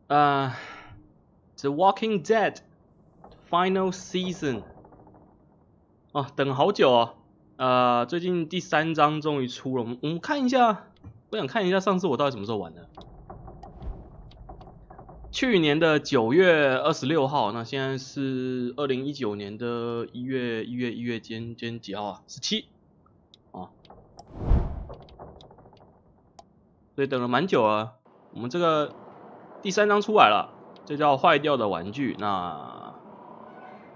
The Walking Dead Final Season 哦，等好久哦。最近第3章终于出了，我们看一下，我想看一下上次我到底什么时候玩的。去年的9月26号，那现在是2019年的1月今天几号啊？17哦，所以等了蛮久了。我们这个第3章出来了。这叫坏掉的玩具，那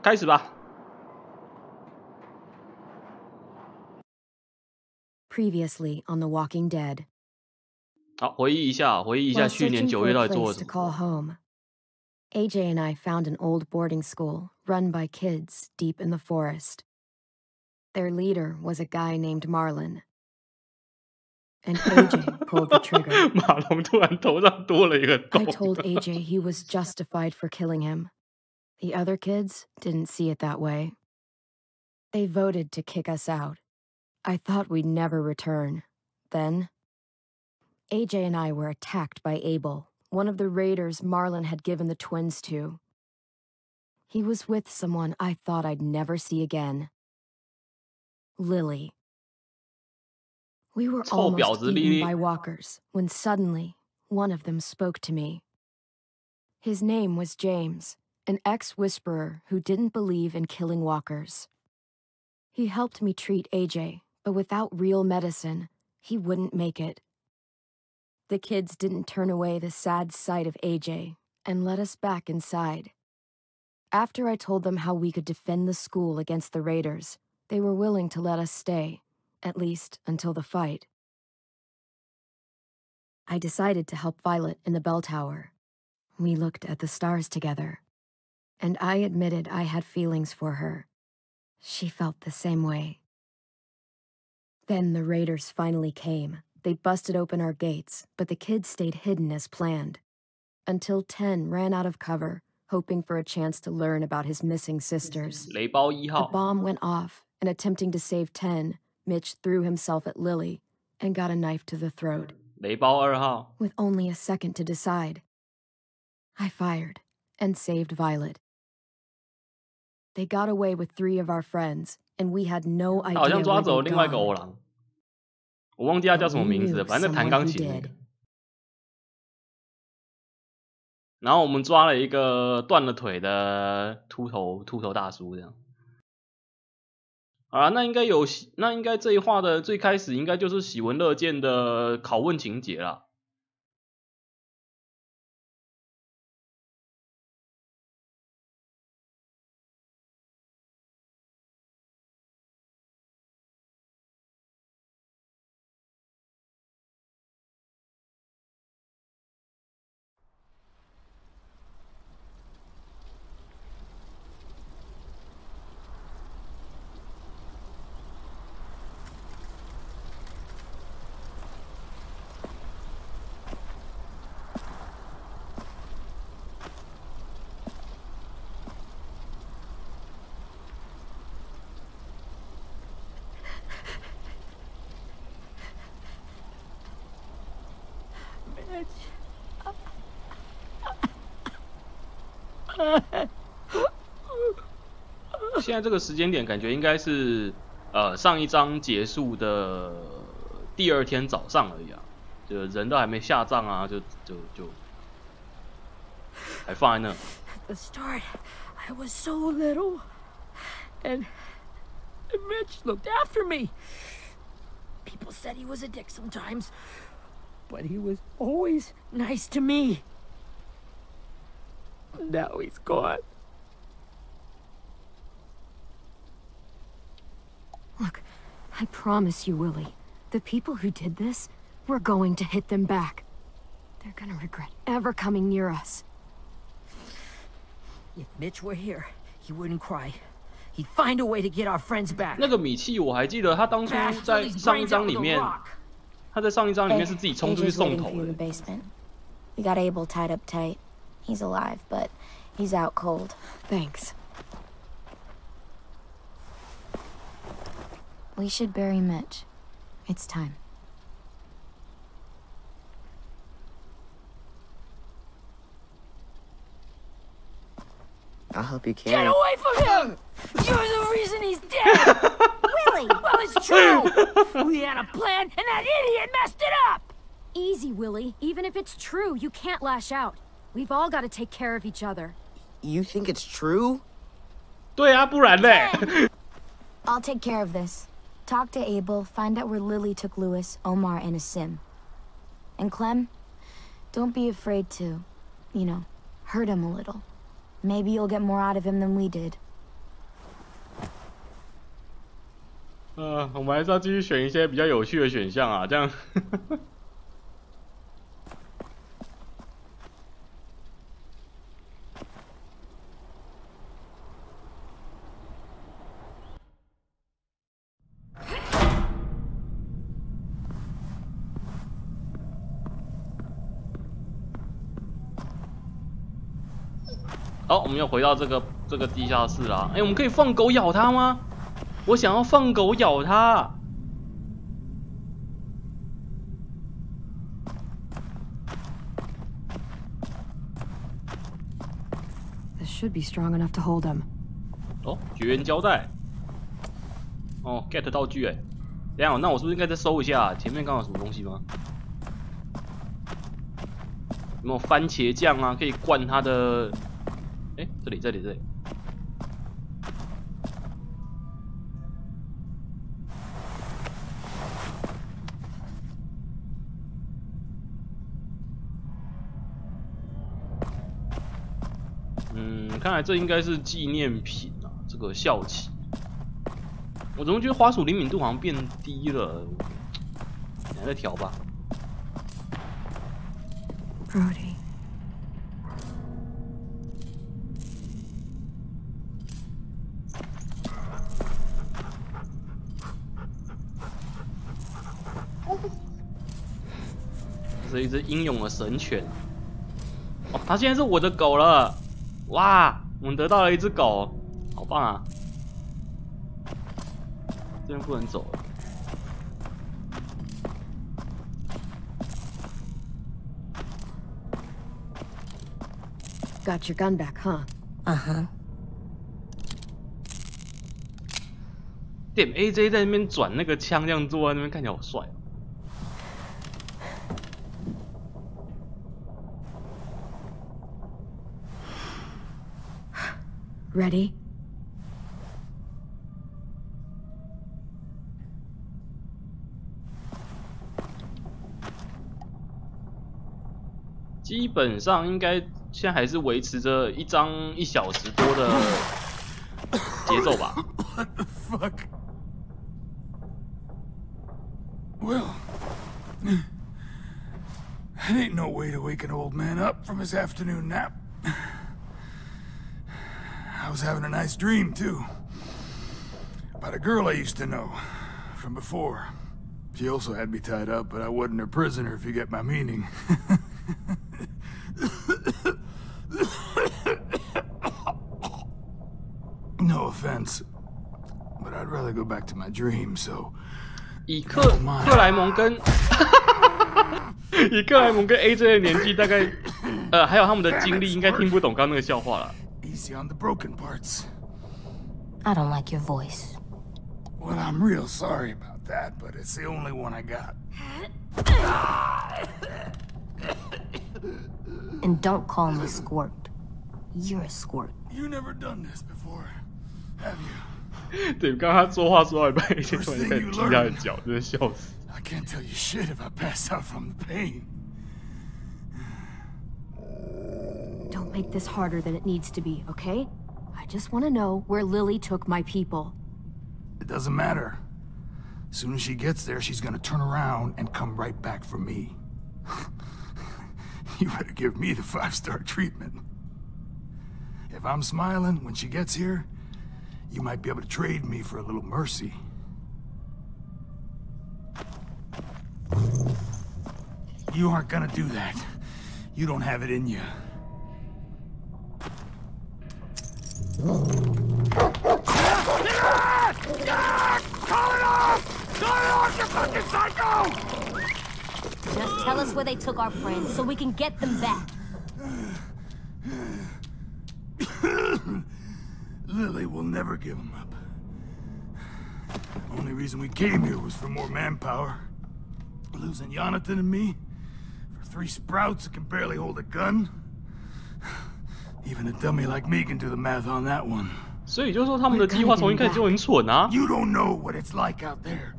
开始吧。Previously on The Walking Dead. 好，回忆一下去年9月到底做了什么。AJ and I found an old boarding school run by kids deep in the forest. Their leader was a guy named Marlon. And AJ pulled the trigger. 马龙突然头上多了一个洞。I told AJ he was justified for killing him. The other kids didn't see it that way. They voted to kick us out. I thought we'd never return. Then, AJ and I were attacked by Abel, one of the raiders Marlon had given the twins to. He was with someone I thought I'd never see again. Lily. We were almost eaten by walkers when suddenly one of them spoke to me. His name was James, an ex-whisperer who didn't believe in killing walkers. He helped me treat AJ, but without real medicine, he wouldn't make it. The kids didn't turn away the sad sight of AJ and let us back inside. After I told them how we could defend the school against the raiders, they were willing to let us stay, at least until the fight. I decided to help Violet in the bell tower. We looked at the stars together, and I admitted I had feelings for her. She felt the same way. Then the raiders finally came. They busted open our gates, but the kids stayed hidden as planned. Until 10 ran out of cover, hoping for a chance to learn about his missing sisters. The bomb went off, and attempting to save 10, Mitch threw himself at Lily and got a knife to the throat. 雷包2号 With only a second to decide, I fired and saved Violet. They got away with 3 of our friends, and we had no idea 好像抓走 where 另外一 they'd 个 gone. 欧郎，我忘记他叫什么名字了， But we knew 反正弹 someone 钢 who 琴那 did. 个。然后我们抓了一个断了腿的秃头大叔，这样。好啦，那应该这一话的最开始应该就是喜闻乐见的拷问情节啦。现在这个时间点感觉应该是上一章结束的第2天早上而已啊，就人都还没下葬啊，就还放在那。At the start, I was so little, and Mitch looked after me. People said he was a dick sometimes, but he was always nice to me. Now he's gone. Look, I promise you, Willie, the people who did this, we're going to hit them back. They're gonna regret ever coming near us. If Mitch were here, he wouldn't cry. He'd find a way to get our friends back. 那个米契我还记得，他当初在上一章里面，是自己冲出去送头的。 We got Abel tied up tight. He's alive, but he's out cold. Thanks. We should bury Mitch. It's time. I'll help you carry. Get away from him! You're the reason he's dead! Willie! Well, it's true! We had a plan, and that idiot messed it up! Easy, Willie. Even if it's true, you can't lash out. We've all got to take care of each other. You think it's true? 对啊，不然嘞。 I'll take care of this. Talk to Abel, find out where Lily took Lewis, Omar, and Asim. And Clem, don't be afraid to, you know, hurt him a little. Maybe you'll get more out of him than we did. 我们还是要继续选一些比较有趣的选项啊，这样。好，我们又回到这个地下室啦。哎，我们可以放狗咬它吗？我想要放狗咬它。This should be strong enough to hold him. 哦，绝缘胶带。哦 ，get 道具哎。等一下，那我是不是应该再搜一下前面刚好有什么东西吗？有没有番茄酱啊？可以灌它的。哎，这里。看来这应该是纪念品啊，这个校旗。我怎么觉得滑鼠灵敏度好像变低了？你再调吧。Brody. Oh. 这是一只英勇的神犬。哦，它现在是我的狗了。哇，我们得到了一只狗，好棒啊！这边不能走了。Got your gun back, huh? Uh-huh. 点 AJ 在那边转那个枪，这样坐在那边看起来好帅。Ready? 基本上应该现在还是维持着一张1小时多的节奏吧。What the fuck? Well, that ain't no way to wake an old man up from his afternoon nap. I was having a nice dream, too. About a girl I used to know from before. She also had me tied up, but I wasn't her prisoner, if you get my meaning. No offense, but I'd rather go back to my dream, so... 以克莱蒙跟AJ 的年纪，大概还有他们的经历，应该听不懂刚那个笑话了。Easy on the broken parts. I don't like your voice. Well, I'm real sorry about that, but it's the only one I got. And don't call me Squirt. You're a squirt. You never done this before, have you? 对，刚刚他说话说到一半，AJ 突然开始踢他的脚，真的笑死。I can't tell you shit if I pass out from the pain. Don't make this harder than it needs to be, okay? I just want to know where Lily took my people. It doesn't matter. As soon as she gets there, she's gonna turn around and come right back for me. You better give me the 5-star treatment. If I'm smiling when she gets here, you might be able to trade me for a little mercy. You aren't gonna do that. You don't have it in you. Call it off! Call it off, you fucking psycho! Just tell us where they took our friends so we can get them back. Lily will never give him up. Only reason we came here was for more manpower. Losing Jonathan and me for 3 sprouts that can barely hold a gun. Even a dummy like me can do the math on that one. 所以就是说他们的计划从一开始就很蠢啊。You don't know what it's like out there.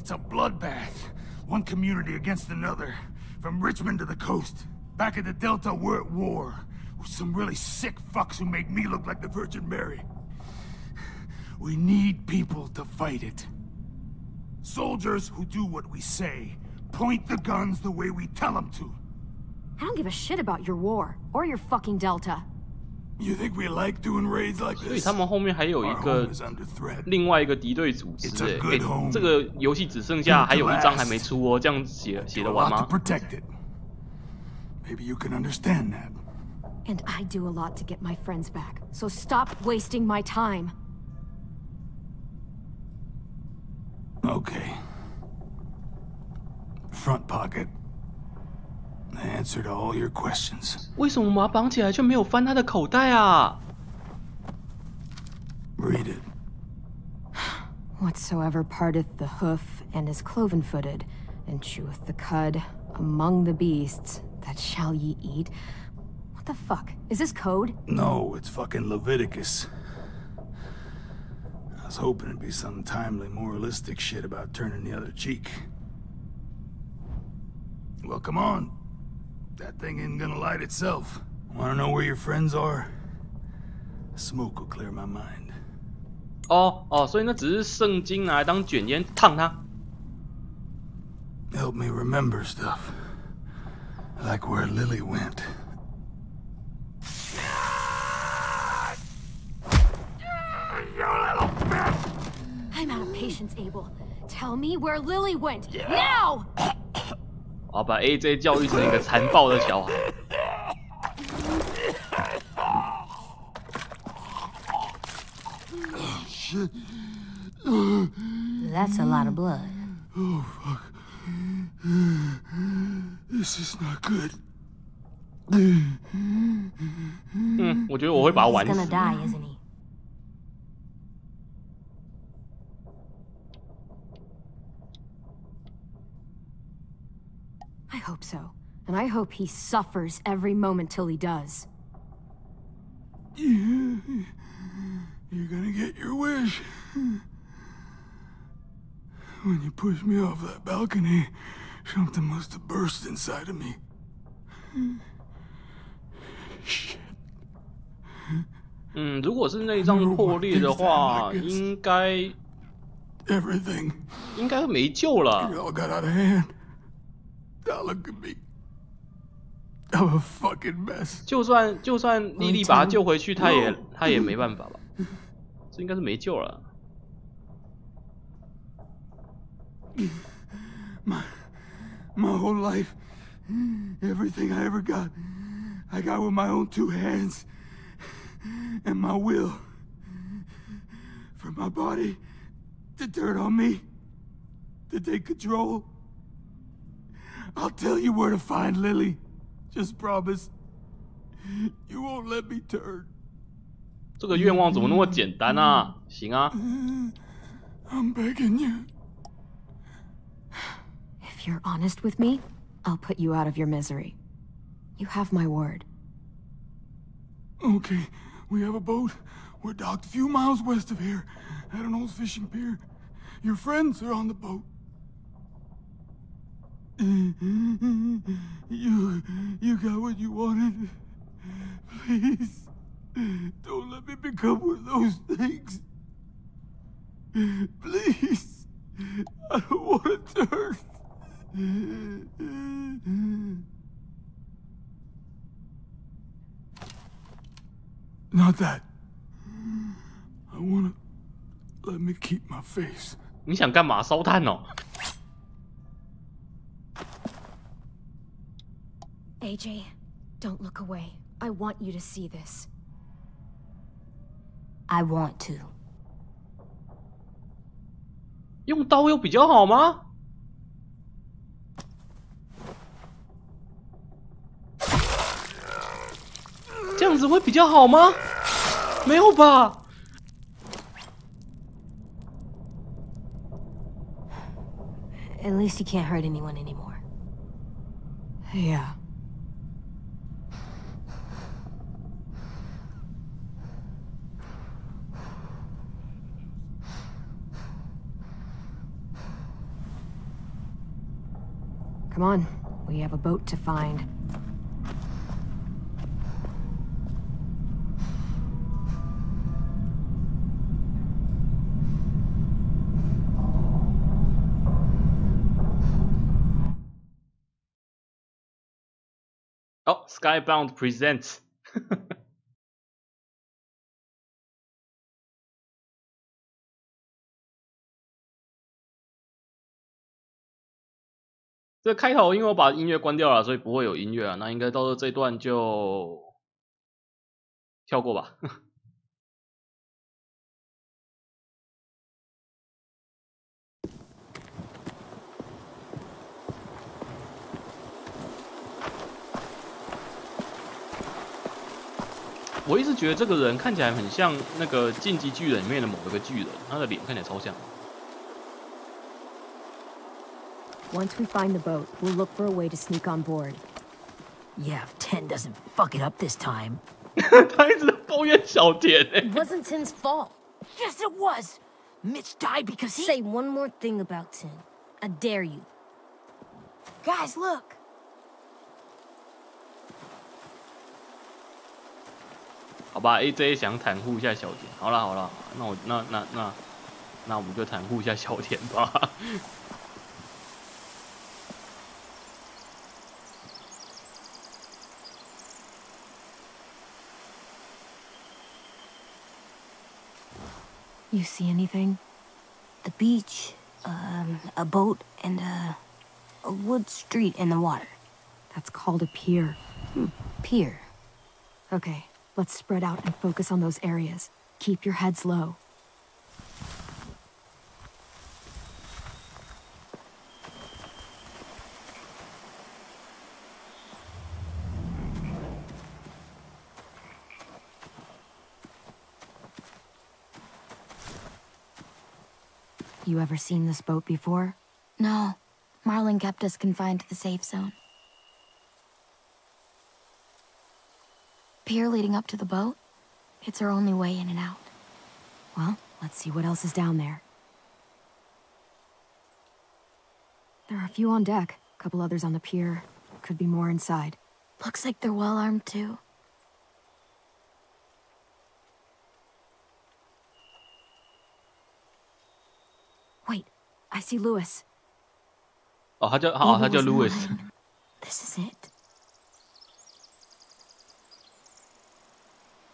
It's a bloodbath. One community against another. From Richmond to the coast. Back at the Delta, we're at war. With some really sick fucks who make me look like the Virgin Mary. We need people to fight it. Soldiers who do what we say. Point the guns the way we tell them to. I don't give a shit about your war or your fucking Delta. You think we like doing raids like this? 所以他们后面还有一个另外一个敌对组织这个游戏只剩下还有1章还没出哦，这样写得完吗？ Maybe you can understand that. And I do a lot to get my friends back, so stop wasting my time. Okay. Front pocket. The answer to all your questions. 为什么把他绑起来却没有翻他的口袋啊 Read it. Whatsoever parteth the hoof and is cloven-footed, and cheweth the cud among the beasts, that shall ye eat. What the fuck? Is this code? No, it's fucking Leviticus. I was hoping it'd be some timely, moralistic shit about turning the other cheek. Well, come on. That thing ain't gonna light itself. Wanna know where your friends are? Smoke will clear my mind. 所以那只是圣经拿来当卷烟烫它。Help me remember stuff. Like where Lily went. You little bitch! I'm out of patience, Abel. Tell me where Lily went. Now! 我把 AJ 教育成一个残暴的小孩。Shit. That's a lot of blood. Oh, fuck. This is not good. 我觉得我会把他玩 He's 死。 gonna die, isn't he? I hope so. And I hope he suffers every moment till he does. You're gonna get your wish. When you pushed me off that balcony, something must have burst inside of me. Shit. 如果是内脏破裂的话，应该 Everything. 应该没救了。 It all got out of hand. Now look at me. I'm a fucking mess. 就算莉莉把他救回去，他也没办法吧？这应该是没救了。 My whole life, everything I ever got, I got with my own 2 hands and my will. For my body to turn on me, to take control. I'll tell you where to find Lily. Just promise. You won't let me turn. 这个愿望怎么那么简单啊？行啊。 I'm begging you. If you're honest with me, I'll put you out of your misery. You have my word. Okay, we have a boat. We're docked a few miles west of here, at an old fishing pier. Your friends are on the boat. You got what you wanted. Please, don't let me become one of those things. Please, I don't want to turn. Not that. I wanna let me keep my face. 你想干嘛？烧炭哦？ AJ, don't look away. I want you to see this. I want to. 用刀有比较好吗？这样子会比较好吗？没有吧？ At least he can't hurt anyone anymore. Yeah. Come on, we have a boat to find. Oh, Skybound presents 。这开头因为我把音乐关掉了，所以不会有音乐啊。那应该到时候这段就跳过吧。我一直觉得这个人看起来很像那个《进击巨人》里面的某一个巨人，他的脸看起来超像。Once we find the boat, we'll look for a way to sneak on board. Yeah, if Ten doesn't fuck it up this time. 他一直在抱怨小田欸。 It wasn't Tin's fault. Yes, it was. Mitch died because he. Say one more thing about Tin. I dare you. Guys, look. 好吧 ，AJ 想袒护一下小田。好了好了，那我们就袒护一下小田吧。You see anything? The beach, a boat, and a wood street in the water. That's called a pier. Pier. Okay, let's spread out and focus on those areas. Keep your heads low. You ever seen this boat before? No. Marlin kept us confined to the safe zone. Pier leading up to the boat? It's our only way in and out. Well, let's see what else is down there. There are a few on deck, a couple others on the pier. Could be more inside. Looks like they're well armed too. Wait, I see Lewis. 哦，他叫 Louis。 This is it.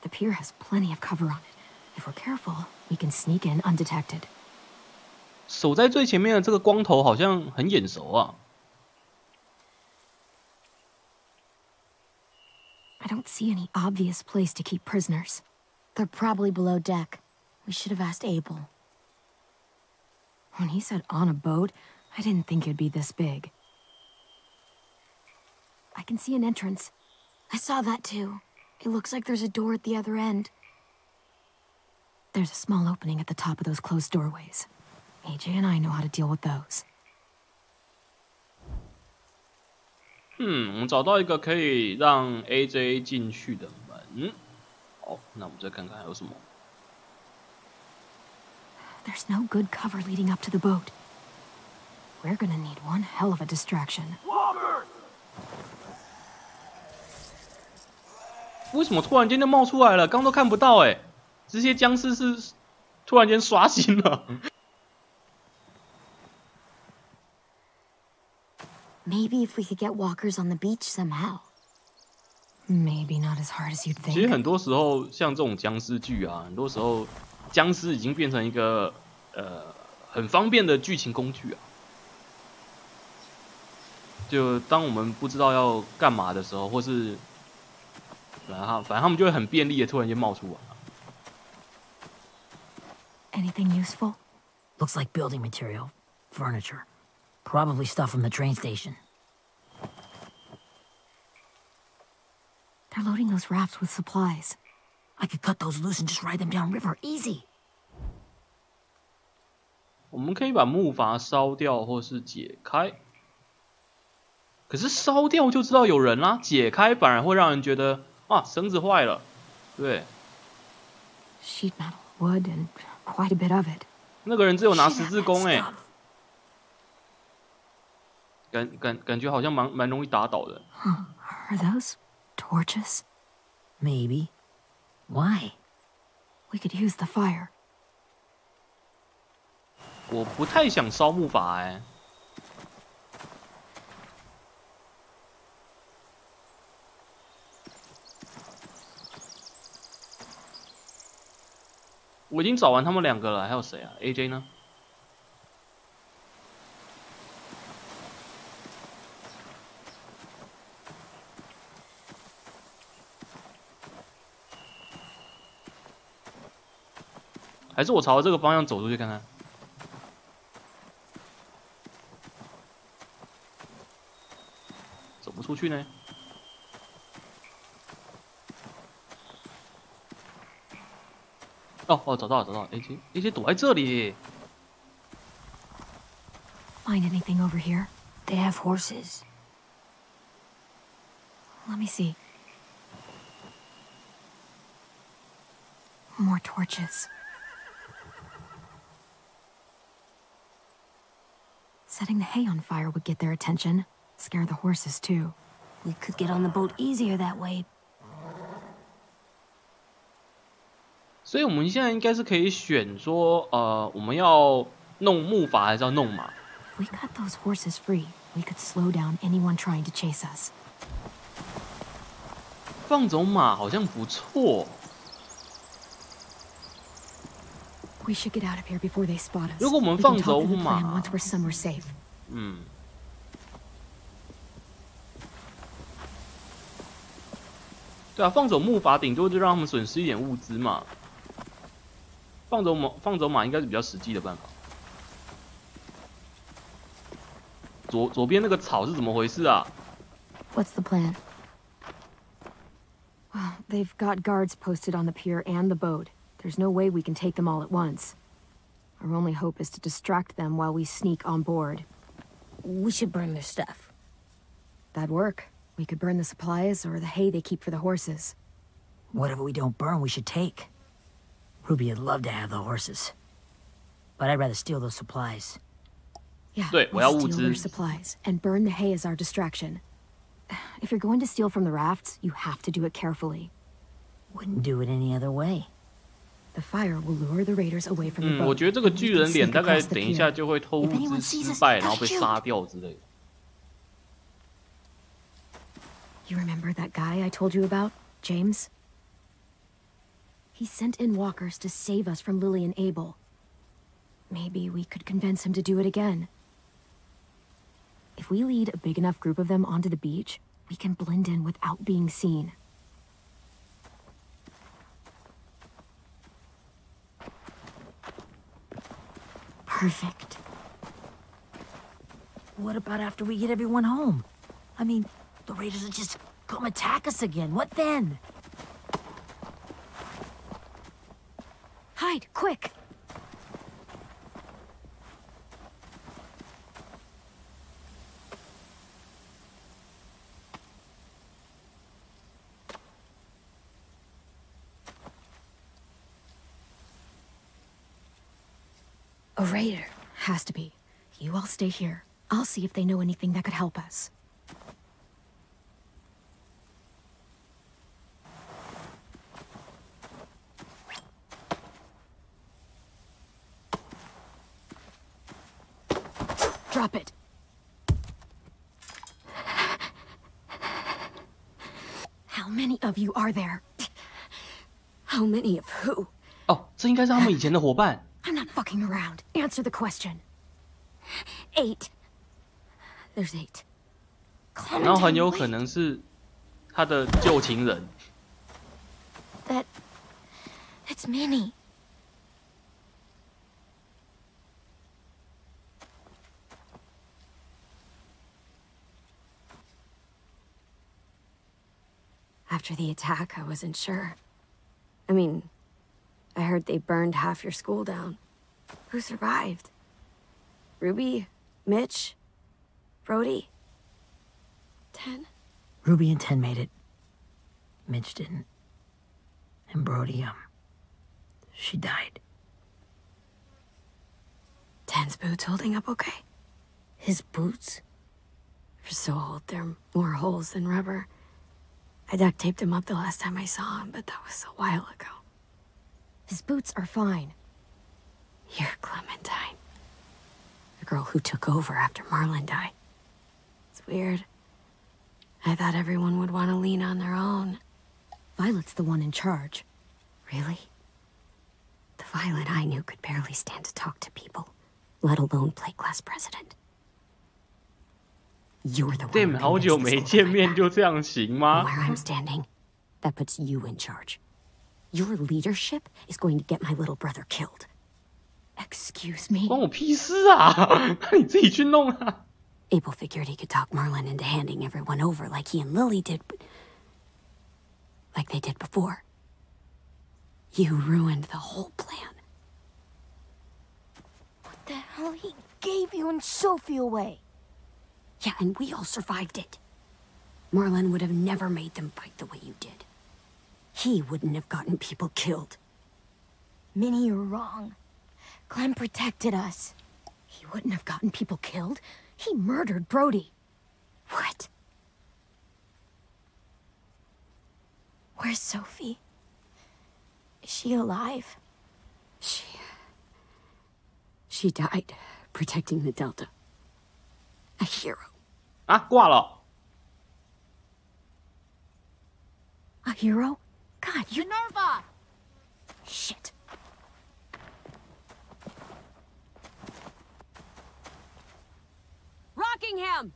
The pier has plenty of cover on it. If we're careful, we can sneak in undetected. 守在最前面的这个光头好像很眼熟啊。I don't see any obvious place to keep prisoners. They're probably below deck. We should have asked Abel. When he said on a boat, I didn't think it'd be this big. I can see an entrance. I saw that too. It looks like there's a door at the other end. There's a small opening at the top of those closed doorways. AJ and I know how to deal with those. 我们找到一个可以让 AJ 进去的门。好，那我们再看看还有什么。 There's no good cover leading up to the boat. We're gonna need one hell of a distraction. 为什么突然间就冒出来了？刚都看不到哎，这些僵尸是突然间刷新了。Maybe if we could get walkers on the beach somehow. Maybe not as hard as you'd 其实 think. 很多时候像这种僵尸剧啊，很多时候僵尸已经变成一个很方便的剧情工具啊。就当我们不知道要干嘛的时候，或是反正他们就会很便利的突然间冒出来。 Anything useful? Looks like building material, furniture, probably stuff from the train station. They're loading those rafts with supplies. I could cut those loose and just ride them downriver, easy. 我们可以把木筏烧掉或是解开。可是烧掉就知道有人啦，解开反而会让人觉得啊绳子坏了，对。Sheet metal, wood, and quite a bit of it. 那个人只有拿十字弓哎，感觉好像蛮容易打倒的。Huh. Are those torches? Maybe. Why? We could use the fire. 我不太想烧木筏哎。我已经找完他们2个了，还有谁啊 ？AJ 呢？还是我朝这个方向走出去看看？走不出去呢。哦，找到了 ，AJ 躲在这里。Find anything over here? They have horses. Let me see. More torches. Setting the hay on fire would get their attention. Scare the horses too. We could get on the boat easier that way. 所以我们现在应该是可以选说，我们要弄木筏还是要弄马？ If we cut those horses free, we could slow down anyone trying to chase us. 放走马好像不错。We should get out of here before they spot us. 如果我们 We 放 can 走 talk through the 马 plan once we're somewhere safe. 对啊，放走木筏顶多就让他们损失一点物资嘛。放走马应该是比较实际的办法。左边那个草是怎么回事啊？ What's the plan? Well, they've got guards posted on the pier and the boat. There's no way we can take them all at once. Our only hope is to distract them while we sneak on board. We should burn their stuff. That'd work. We could burn the supplies or the hay they keep for the horses. Whatever we don't burn, we should take. Ruby would love to have the horses. But I'd rather steal those supplies. Yeah, 对，我要物 we'll steal their 资。 supplies and burn the hay as our distraction. If you're going to steal from the rafts, you have to do it carefully. Wouldn't do it any other way. The fire will lure the raiders away from the boat. 我觉得这个巨人脸 We can sneak 大概 across the 等一 pier. 下就会偷物资失败，然后被杀掉之类的。 You remember that guy I told you about, James? He sent in walkers to save us from Lily and Abel. Maybe we could convince him to do it again. If we lead a big enough group of them onto the beach, we can blend in without being seen. Perfect. What about after we get everyone home? I mean, the raiders will just come attack us again. What then? Hide, quick! A raider. Has to be. You all stay here. I'll see if they know anything that could help us. Drop it. How many of you are there? How many of who? 哦，这应该是他们以前的伙伴。 I'm not fucking around. Answer the question. 8. There's 8. 然后很有可能是他的旧情人。 It's Minnie. After the attack, I wasn't sure. I mean, I heard they burned half your school down. Who survived? Ruby, Mitch, Brody, 10. Ruby and 10 made it. Mitch didn't. And Brody, she died. 10's boots holding up okay? His boots? They're so old, they're more holes than rubber. I duct taped him up the last time I saw him, but that was a while ago. His boots are fine. You're Clementine. The girl who took over after Marlon died. It's weird. I thought everyone would want to lean on their own. Violet's the one in charge. Really? The Violet I knew could barely stand to talk to people, let alone play class president. You're the one. Damn, 好久没见面就这样行吗？ Where I'm standing, that puts you in charge. Your leadership is going to get my little brother killed. Excuse me? 关我屁事啊！那你自己去弄啊。 Abel figured he could talk Marlon into handing everyone over like he and Lily did, but like they did before. You ruined the whole plan. What the hell? He gave you and Sophie away. Yeah, and we all survived it. Marlon would have never made them fight the way you did. He wouldn't have gotten people killed. Minnie, you're wrong. Clem protected us. He wouldn't have gotten people killed. He murdered Brody. What? Where's Sophie? Is she alive? She died protecting the Delta. A hero. 啊，挂了。 A hero? God, you... Minerva! Shit. Rockingham!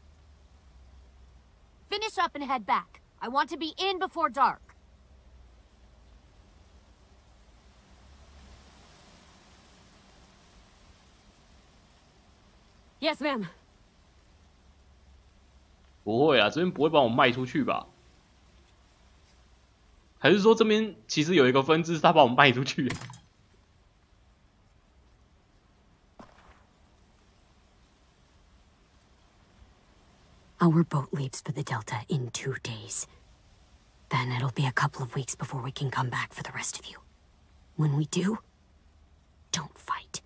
Finish up and head back. I want to be in before dark. Yes, ma'am. 不会啊，这边不会把我卖出去吧？还是说这边其实有一个分支是他把我卖出去？ Our boat leaves for the Delta in 2 days. Then it'll be a couple of weeks before we can come back for the rest of you. When we do, don't fight.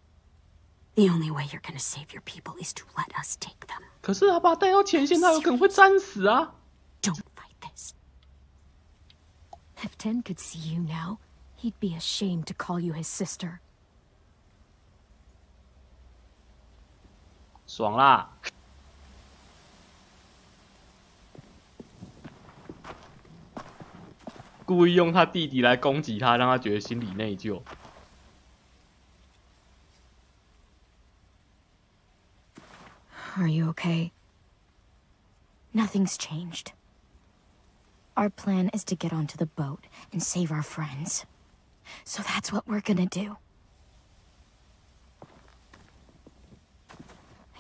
The only way you're gonna save your people is to let us take them. 可是他把他带到前线，他有可能会战死啊！ Don't fight this. If 10 could see you now, he'd be ashamed to call you his sister. 爽啦！故意用他弟弟来攻击他，让他觉得心里内疚。 Are you okay? Nothing's changed. Our plan is to get onto the boat and save our friends. So that's what we're gonna do.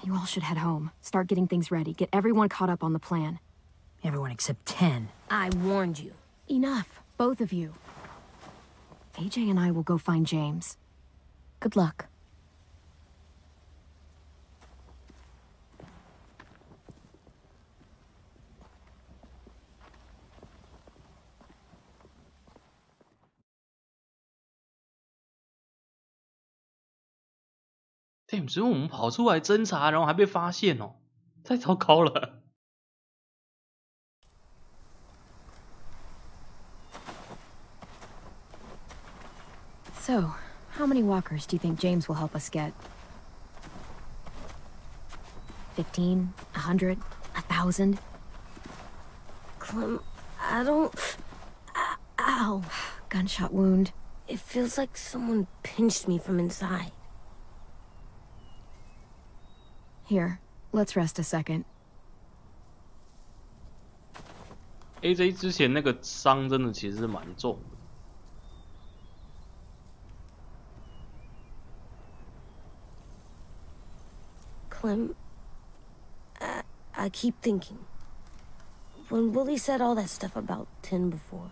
You all should head home. Start getting things ready. Get everyone caught up on the plan. Everyone except 10. I warned you. Enough, both of you. AJ and I will go find James. Good luck. Damn， 所以我们跑出来侦查，然后还被发现哦，太糟糕了。 So, how many walkers do you think James will help us get? 15? 100? 1,000? Clem, I don't... Ow. Gunshot wound. It feels like someone pinched me from inside. Here, let's rest a second. AJ 之前那个伤真的其实蛮重的。 Clem, I keep thinking. When Willie said all that stuff about 10 before,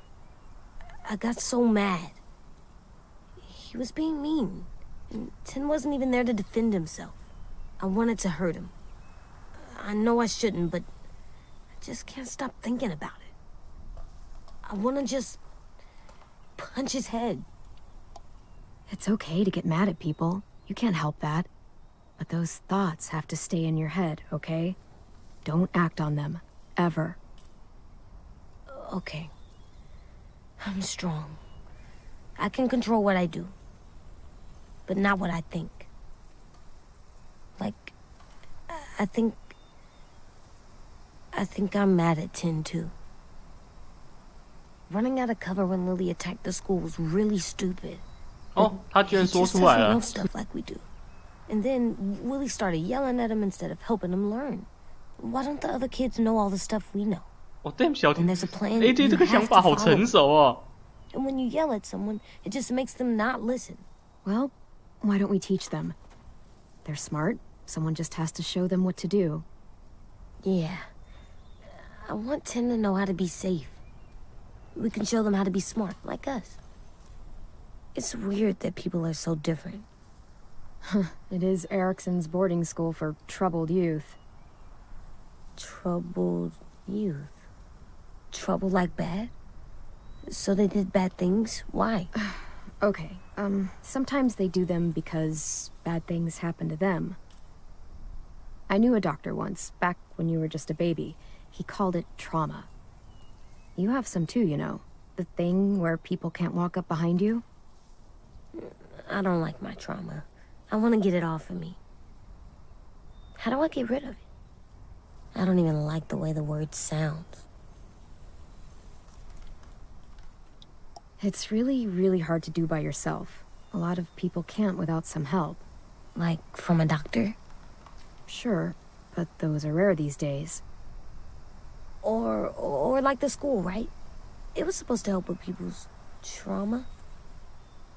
I got so mad. He was being mean, and 10 wasn't even there to defend himself. I wanted to hurt him. I know I shouldn't, but I just can't stop thinking about it. I want to just punch his head. It's okay to get mad at people. You can't help that. But those thoughts have to stay in your head, okay? Don't act on them. Ever. Okay. I'm strong. I can control what I do. But not what I think. Like, I think I'm mad at Tin, too. Running out of cover when Lily attacked the school was really stupid. Oh, 他居然说出来了。 He just doesn't know stuff like we do. And then Willie started yelling at him instead of helping him learn. Why don't the other kids know all the stuff we know? 哦 ，damn 小弟 And there's a plan ，AJ 这个 you 想 have 法 to 好 follow. 成熟哦。 And when you yell at someone, it just makes them not listen. Well, why don't we teach them? They're smart. Someone just has to show them what to do. Yeah. I want Tin to know how to be safe. We can show them how to be smart, like us. It's weird that people are so different. It is Erickson's boarding school for troubled youth. Troubled youth? Trouble like bad? So they did bad things? Why? Okay, sometimes they do them because bad things happen to them. I knew a doctor once, back when you were just a baby. He called it trauma. You have some too, you know. The thing where people can't walk up behind you. I don't like my trauma. I want to get it off of me. How do I get rid of it? I don't even like the way the word sounds. It's really, really hard to do by yourself. A lot of people can't without some help. Like from a doctor? Sure, but those are rare these days. Or like the school, right? It was supposed to help with people's trauma.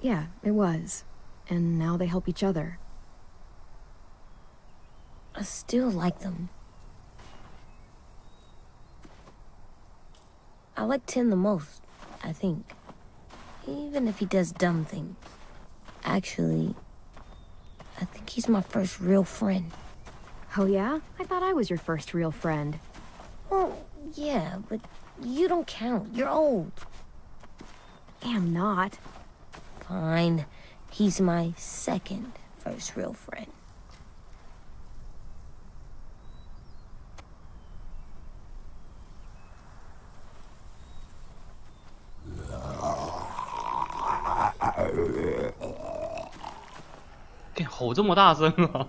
Yeah, it was. And now they help each other. I still like them. I like Tin the most, I think. Even if he does dumb things. Actually, I think he's my first real friend. Oh yeah? I thought I was your first real friend. Well, yeah, but you don't count. You're old. Am not. Fine. He's my second first real friend. Hey, 吼这么大声啊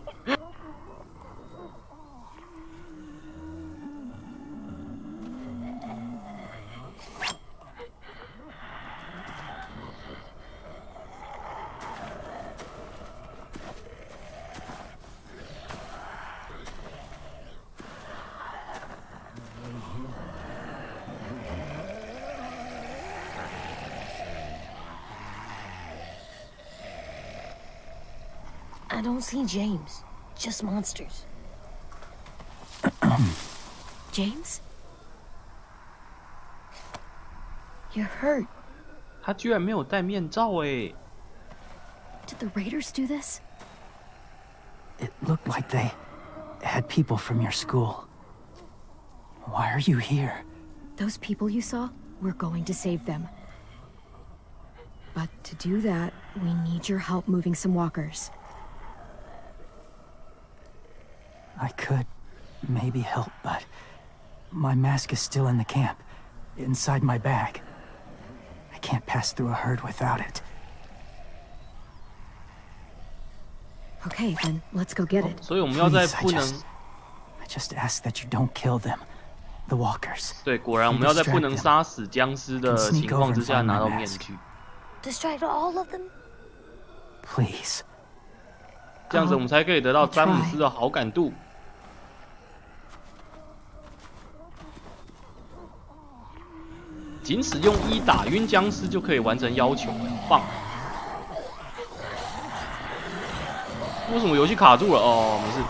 ！I don't see James. Just monsters. James? You're hurt. 他居然没有戴面罩哎！ Did the Raiders do this? It looked like they had people from your school. Why are you here? Those people you saw, we're going to save them. But to do that, we need your help moving some walkers. I could maybe help, but my mask is still in the camp, inside my bag. I can't pass through a herd without it. Okay, then let's go get it. 所以我们要在 Please, 不能 I just ask that you don't kill them, the walkers. 对，果然我们要在不能杀死僵尸的情况之下拿到面具， Distract all of them? Please. 这样子我们才可以得到詹姆斯的好感度。仅使用1打晕僵尸就可以完成要求，很棒。为什么游戏卡住了？哦，没事。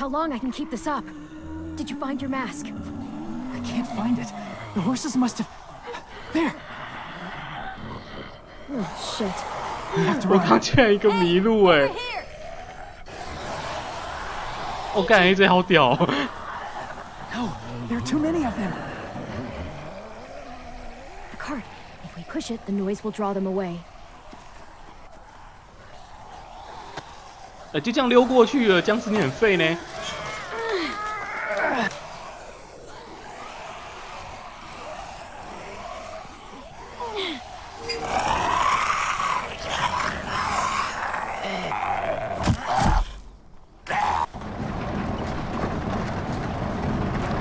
how long I can keep this up. Did you find your mask? I can't find it. The horses must have... There! Oh, shit. 我刚竟然一个迷路哎！我感觉这好屌。No, there are too many of them. The cart. If we push it, the noise will draw them away. 就这样溜过去了，僵尸你很废呢。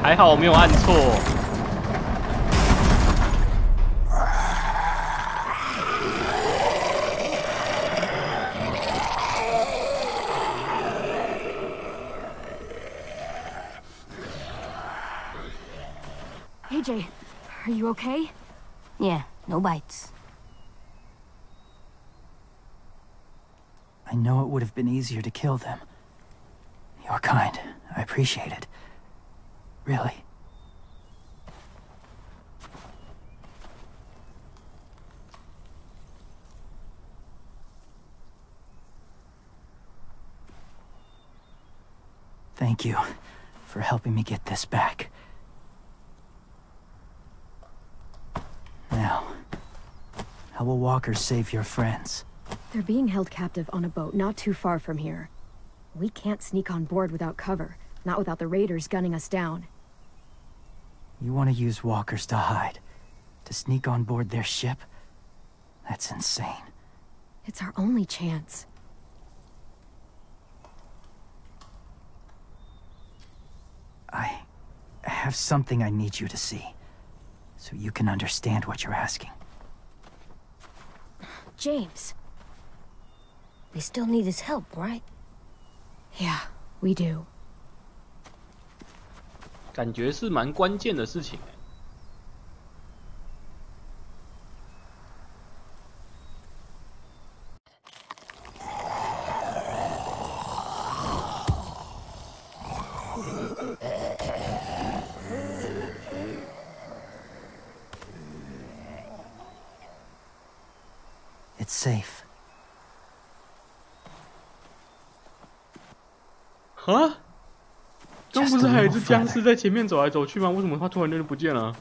还好我没有按错。AJ, are you okay? Yeah, no bites. I know it would have been easier to kill them. You're kind. I appreciate it. Really. Thank you for helping me get this back. Now, how will walkers save your friends? They're being held captive on a boat not too far from here. We can't sneak on board without cover, not without the raiders gunning us down. You want to use walkers to hide? To sneak on board their ship? That's insane. It's our only chance. I have something I need you to see, so you can understand what you're asking. James. We still need his help, right? Yeah, we do. 感觉是蛮关键的事情哎。It's safe. 啊？刚不是还有一只僵尸在前面走来走去吗？为什么它突然就不见了？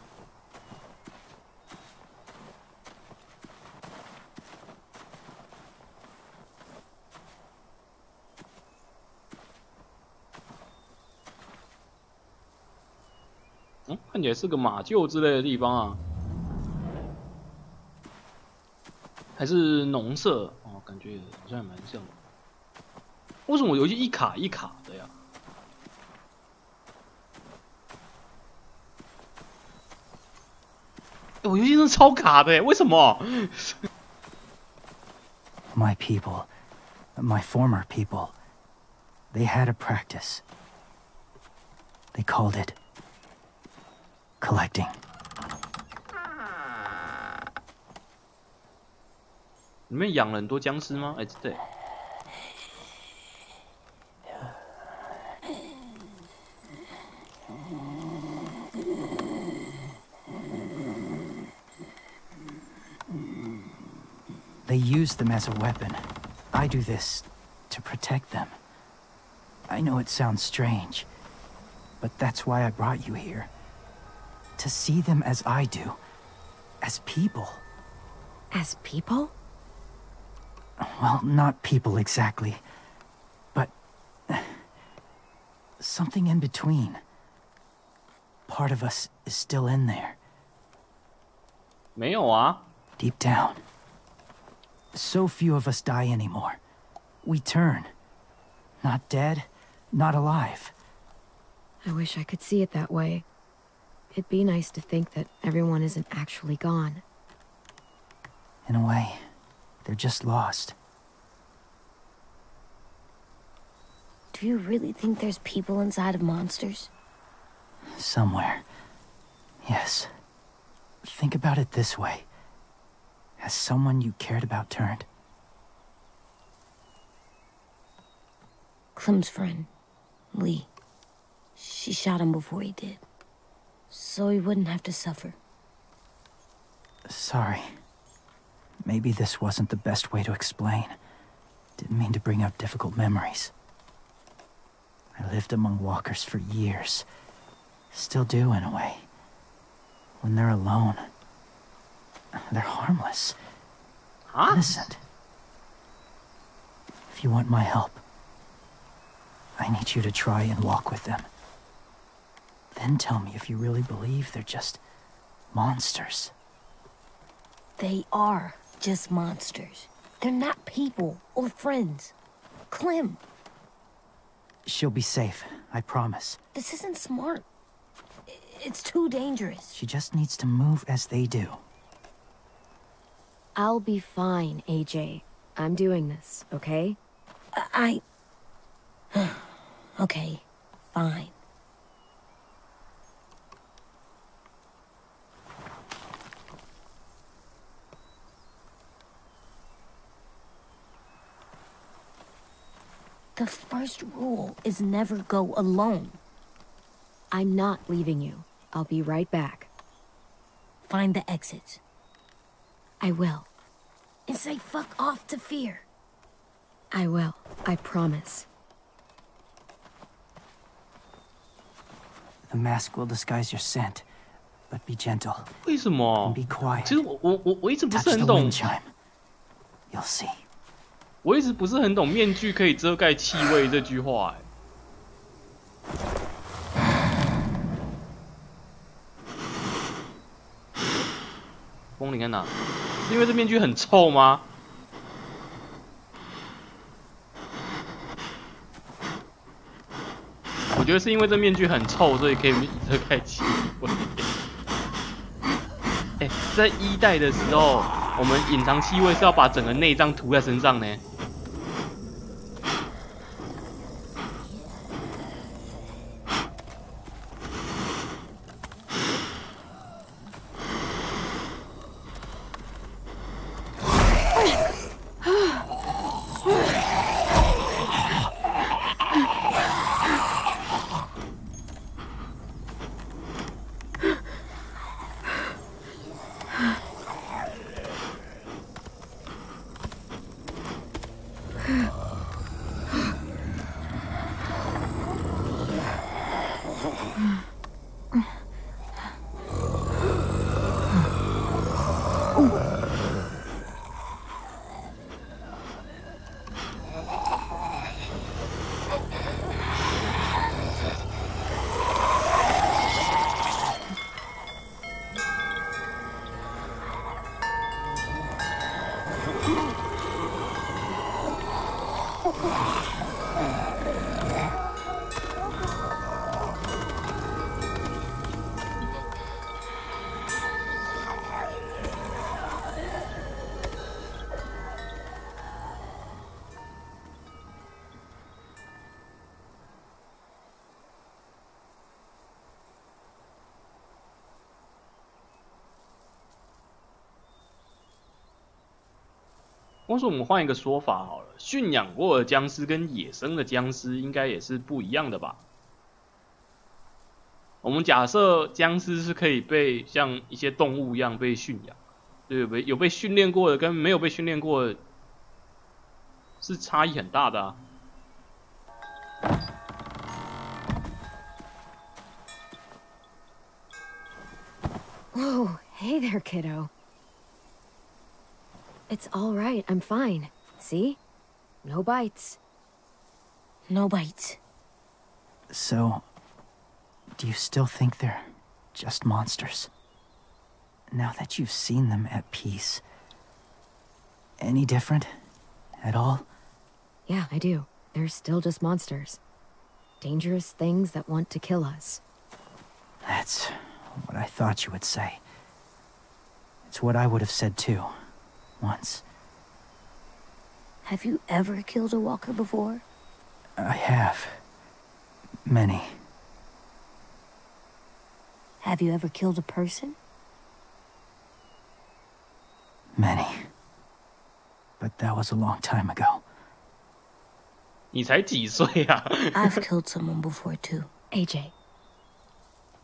嗯，看起来是个马厩之类的地方啊，还是农舍哦，感觉好像也蛮像的。为什么游戏一卡一卡的呀？我游戏真的超卡的，为什么 My people, my former people, they had a practice. They called it collecting. 里面养了很多僵尸吗？哎，对。They use them as a weapon. I do this to protect them. I know it sounds strange, but that's why I brought you here. To see them as I do. As people. As people? Well, not people exactly. But... something in between. Part of us is still in there. 没有啊。Deep down. So few of us die anymore. We turn. Not dead, not alive. I wish I could see it that way. It'd be nice to think that everyone isn't actually gone. In a way, they're just lost. Do you really think there's people inside of monsters? Somewhere. Yes. Think about it this way. Has someone you cared about turned? Clem's friend, Lee. She shot him before he did, so he wouldn't have to suffer. Sorry. Maybe this wasn't the best way to explain. Didn't mean to bring up difficult memories. I lived among walkers for years. Still do, in a way. When they're alone, they're harmless. Huh? Innocent. If you want my help, I need you to try and walk with them. Then tell me if you really believe they're just monsters. They are just monsters. They're not people or friends. Clem. She'll be safe, I promise. This isn't smart. It's too dangerous. She just needs to move as they do. I'll be fine, AJ. I'm doing this, okay? Okay, fine. The first rule is never go alone. I'm not leaving you. I'll be right back. Find the exits. I will. And say fuck off to fear. I will. I promise. The mask will disguise your scent, but be gentle. 为什么 And be quiet. 其实我一直不 Touch 是很 the 懂 wind，chime. You'll see. 我一直不是很懂面具可以遮盖气味这句话。风铃在哪？是因为这面具很臭吗？我觉得是因为这面具很臭，所以可以遮盖气味。哎，在1代的时候，我们隐藏气味是要把整个内脏涂在身上呢。或者我们换一个说法好了，驯养过的僵尸跟野生的僵尸应该也是不一样的吧？我们假设僵尸是可以被像一些动物一样被驯养，对，有被训练过的跟没有被训练过的，是差异很大的啊。Whoa, hey there, kiddo. It's all right. I'm fine. See? No bites. No bites. So, do you still think they're just monsters? Now that you've seen them at peace, any different at all? Yeah, I do. They're still just monsters. Dangerous things that want to kill us. That's what I thought you would say. It's what I would have said too. Once. Have you ever killed a walker before? I have. Many. Have you ever killed a person? Many. But that was a long time ago. 你才几岁啊？ I've killed someone before too. AJ.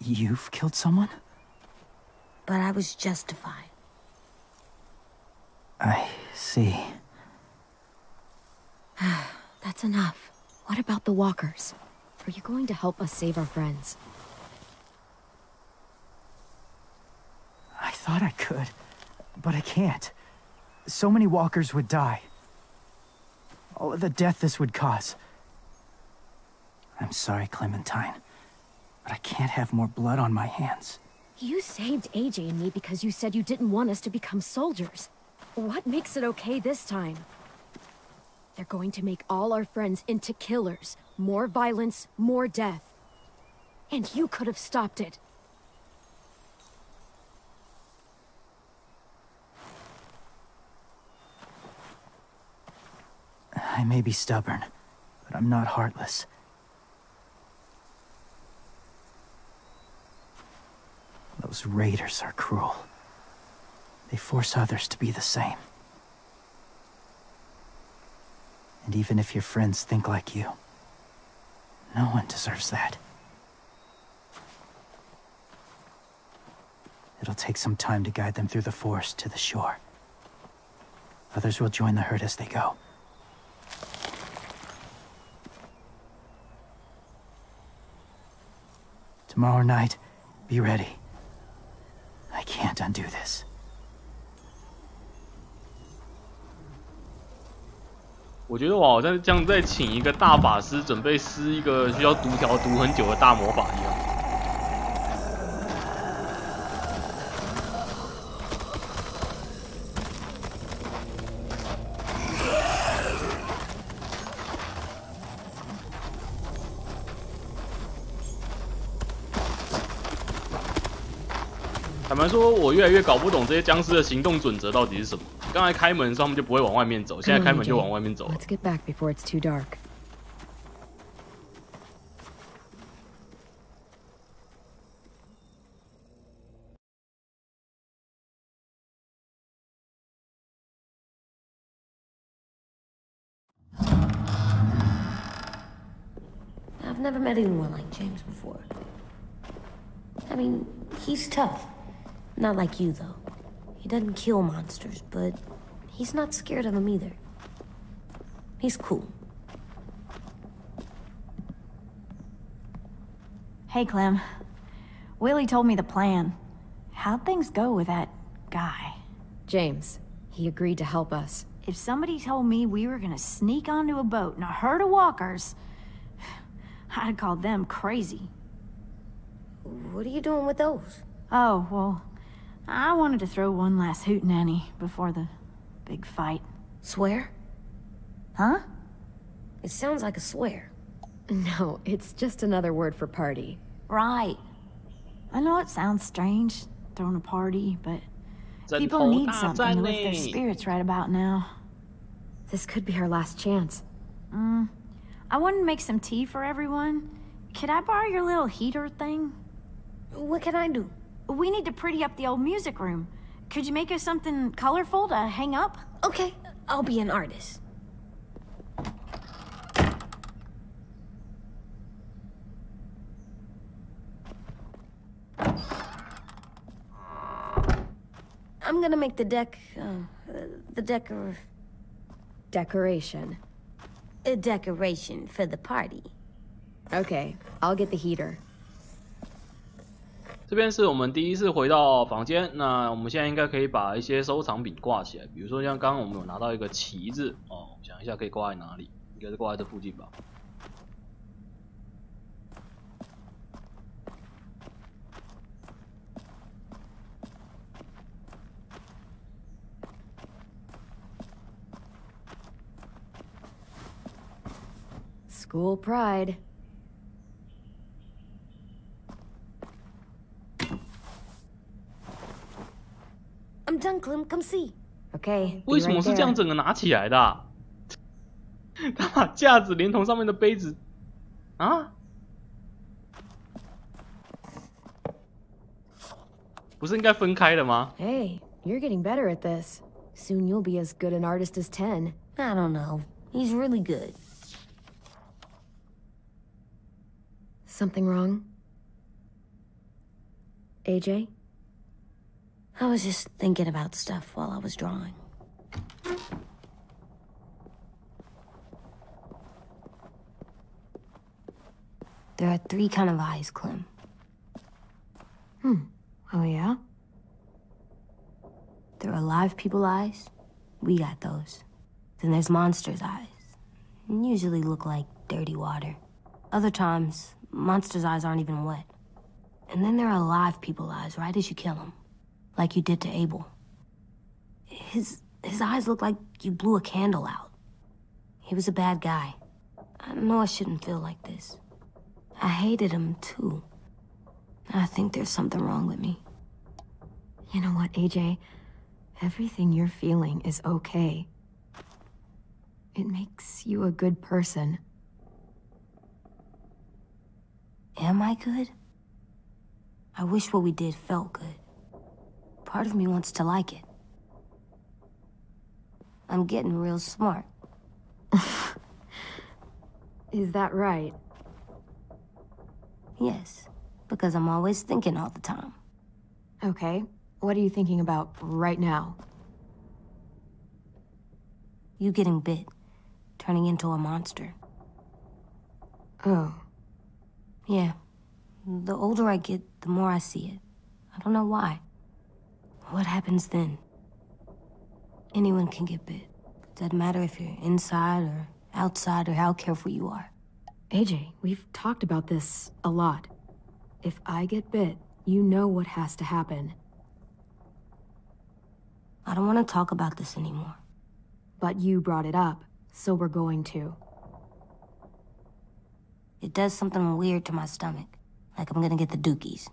You've killed someone? But I was justified. I see. That's enough. What about the walkers? Are you going to help us save our friends? I thought I could, but I can't. So many walkers would die. All of the death this would cause. I'm sorry, Clementine, but I can't have more blood on my hands. You saved AJ and me because you said you didn't want us to become soldiers. What makes it okay this time? They're going to make all our friends into killers. More violence, more death. And you could have stopped it. I may be stubborn, but I'm not heartless. Those raiders are cruel. They force others to be the same. And even if your friends think like you, no one deserves that. It'll take some time to guide them through the forest to the shore. Others will join the herd as they go. Tomorrow night, be ready. I can't undo this. 我觉得我好像像在请一个大法师准备施一个需要读条读很久的大魔法一样。坦白说，我越来越搞不懂这些僵尸的行动准则到底是什么。刚才开门的时候，他们就不会往外面走，现在开门就往外面走了。 Let's get back before it's too dark. I've never met anyone like James before. I mean, he's tough. Not like you, though. He doesn't kill monsters, but he's not scared of them either. He's cool. Hey, Clem. Willie told me the plan. How'd things go with that guy? James, he agreed to help us. If somebody told me we were gonna sneak onto a boat in a herd of walkers, I'd call them crazy. What are you doing with those? Oh, well, I wanted to throw one last hootenanny before the big fight. Swear? Huh? It sounds like a swear. No, it's just another word for party. Right. I know it sounds strange, throwing a party, but people need something to lift their spirits right about now. This could be our last chance. I wanted to make some tea for everyone. Could I borrow your little heater thing? What can I do? We need to pretty up the old music room. Could you make us something colorful to hang up? Okay, I'll be an artist. I'm gonna make the Decoration. a decoration for the party. Okay, I'll get the heater. 这边是我们第一次回到房间，那我们现在应该可以把一些收藏品挂起来，比如说像刚刚我们有拿到一个旗子哦，想一下可以挂在哪里，应该是挂在这附近吧。School pride. I'm done, Clem. Come see. Okay. 为什么是这样整个拿起来的啊？他把架子连同上面的杯子啊？不是应该分开的吗？ Hey, you're getting better at this. Soon you'll be as good an artist as 10. I don't know. He's really good. Something wrong? AJ? I was just thinking about stuff while I was drawing. There are 3 kind of eyes, Clem. Oh, yeah? There are live people eyes. We got those. Then there's monsters' eyes. Usually look like dirty water. Other times, monsters' eyes aren't even wet. And then there are live people eyes right as you kill them. Like you did to Abel. His eyes look like you blew a candle out. He was a bad guy. I know I shouldn't feel like this. I hated him, too. I think there's something wrong with me. You know what, AJ? Everything you're feeling is okay. It makes you a good person. Am I good? I wish what we did felt good. Part of me wants to like it. I'm getting real smart. Is that right? Yes, because I'm always thinking all the time. Okay, what are you thinking about right now? You getting bit, turning into a monster. Oh. Yeah. The older I get, the more I see it. I don't know why. What happens then? Anyone can get bit. Doesn't matter if you're inside or outside or how careful you are. AJ, we've talked about this a lot. If I get bit, you know what has to happen. I don't want to talk about this anymore. But you brought it up, so we're going to. It does something weird to my stomach. Like I'm gonna get the dookies.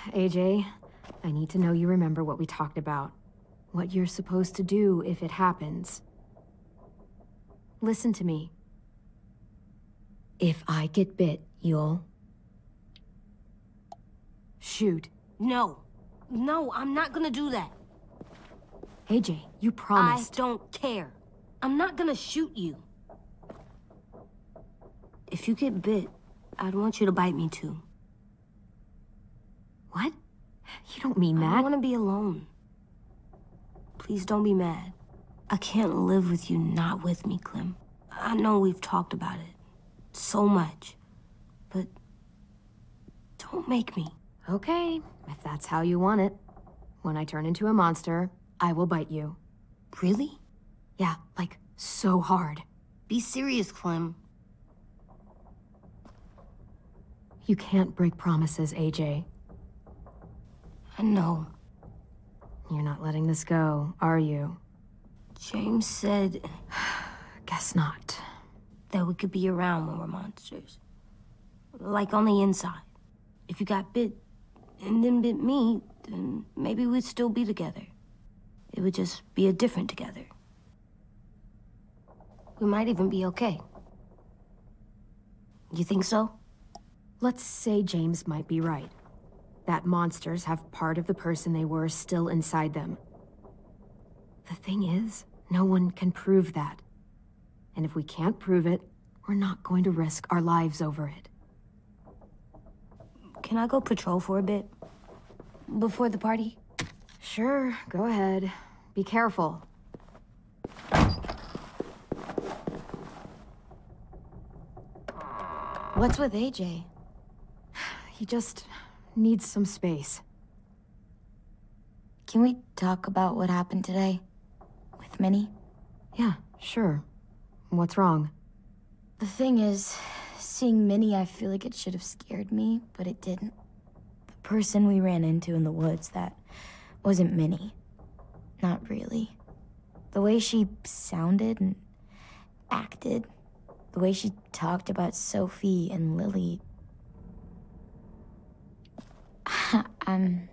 AJ, I need to know you remember what we talked about. What you're supposed to do if it happens. Listen to me. If I get bit, you'll... shoot. No. No, I'm not gonna do that. AJ, you promised. I don't care. I'm not gonna shoot you. If you get bit, I'd want you to bite me too. What? You don't mean that. I want to be alone. Please don't be mad. I can't live with you not with me, Clem. I know we've talked about it so much, but don't make me. Okay, if that's how you want it. When I turn into a monster, I will bite you. Really? Yeah, like so hard. Be serious, Clem. You can't break promises, AJ. I know. You're not letting this go, are you? James said... Guess not. That we could be around when we're monsters. Like on the inside. If you got bit and then bit me, then maybe we'd still be together. It would just be a different together. We might even be okay. You think so? Let's say James might be right. That monsters have part of the person they were still inside them. The thing is, no one can prove that. And if we can't prove it, we're not going to risk our lives over it. Can I go patrol for a bit? Before the party? Sure, go ahead. Be careful. What's with AJ? He just needs some space. Can we talk about what happened today? With Minnie? Yeah, sure. What's wrong? The thing is, seeing Minnie, I feel like it should have scared me, but it didn't. The person we ran into in the woods, that wasn't Minnie. Not really. The way she sounded and acted, the way she talked about Sophie and Lily... I'm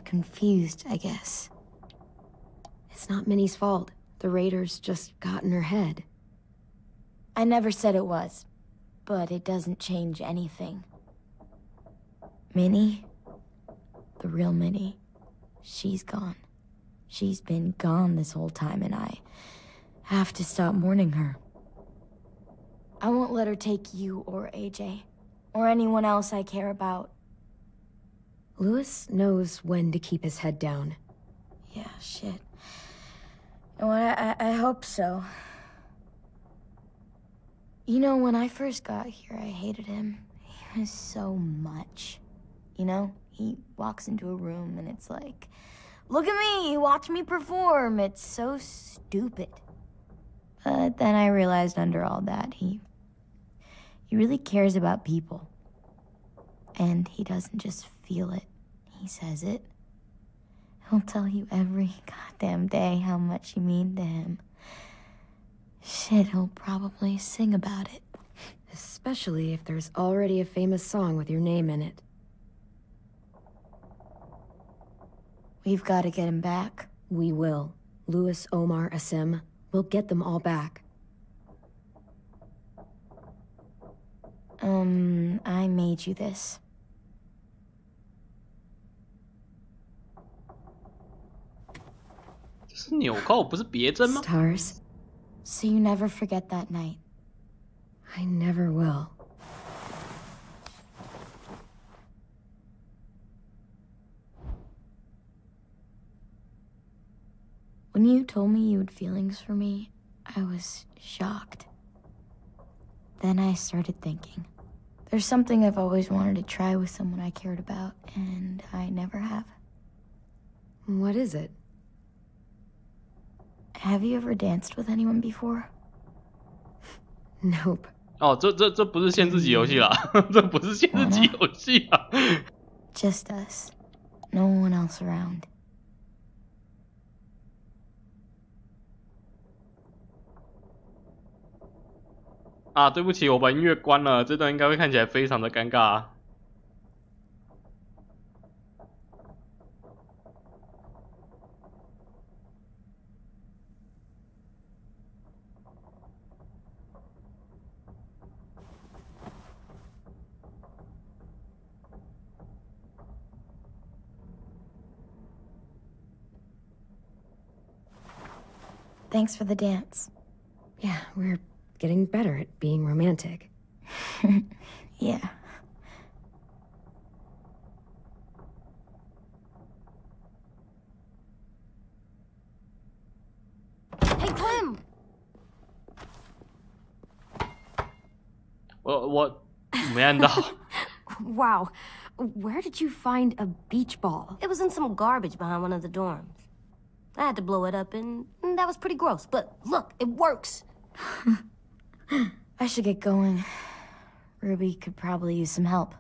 confused, I guess. It's not Minnie's fault. The raiders just got in her head. I never said it was, but it doesn't change anything. Minnie, the real Minnie, she's gone. She's been gone this whole time, and I have to stop mourning her. I won't let her take you or AJ. or anyone else I care about. Louis knows when to keep his head down. Yeah, shit. You know what, I hope so. You know, when I first got here, I hated him. He was so much. You know, he walks into a room and it's like, look at me, watch me perform. It's so stupid. But then I realized under all that, he really cares about people. And he doesn't just feel it, he says it. He'll tell you every goddamn day how much you mean to him. Shit, he'll probably sing about it. Especially if there's already a famous song with your name in it. We've got to get him back. We will. Louis, Omar, Asim. We'll get them all back. I made you this. Stars. So you never forget that night. I never will. When you told me you had feelings for me, I was shocked. Then I started thinking. There's something I've always wanted to try with someone I cared about, and I never have. What is it? Have you ever danced with anyone before? Nope. 哦，这不是限制级游戏啦，这不是限制级游戏啊。Just us. No one else around. 啊，对不起，我把音乐关了，这段应该会看起来非常的尴尬啊。Thanks for the dance. Yeah, we're getting better at being romantic. Yeah. Hey, Clem!我没按到。Wow. Where did you find a beach ball? It was in some garbage behind one of the dorms. I had to blow it up, and that was pretty gross. But look, it works. I should get going. Ruby could probably use some help.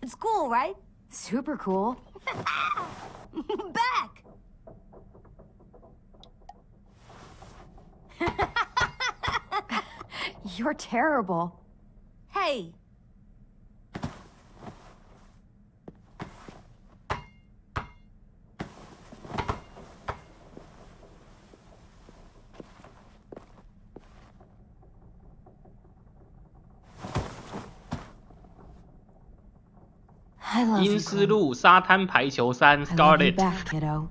It's cool, right? Super cool. Back! You're terrible. Hey.阴尸路沙滩排球衫 Scarlet。 Back, kiddo.